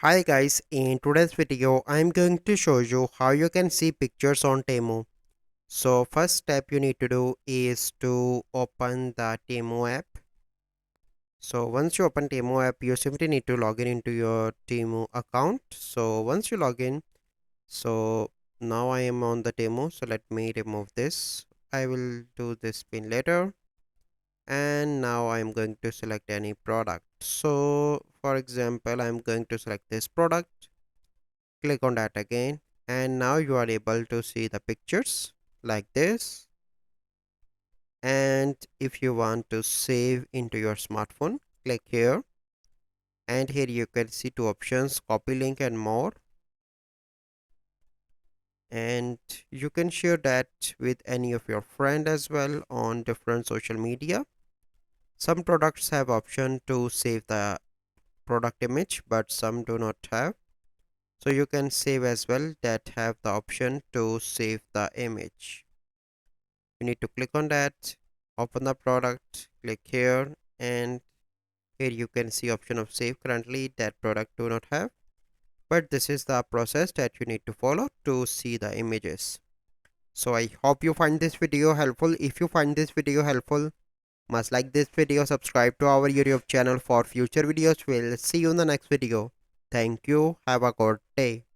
Hi guys, in today's video I am going to show you how you can see pictures on Temu. So first step you need to do is to open the Temu app. So once you open Temu app, you simply need to log in into your Temu account. So once you log in, so now I am on the Temu, so let me remove this. I will do this pin later. And now I'm going to select any product. So for example, I'm going to select this product. Click on that again, and now you are able to see the pictures like this. And if you want to save into your smartphone, click here, and here you can see two options: copy link and more. And you can share that with any of your friend as well on different social media. Some products have option to save the product image, but some do not have. So you can save as well that have the option to save the image. You need to click on that, open the product, click here, and here you can see option of save. Currently that product do not have, but this is the process that you need to follow to see the images. So I hope you find this video helpful. If you find this video helpful, must like this video, subscribe to our YouTube channel for future videos. We'll see you in the next video. Thank you, have a good day.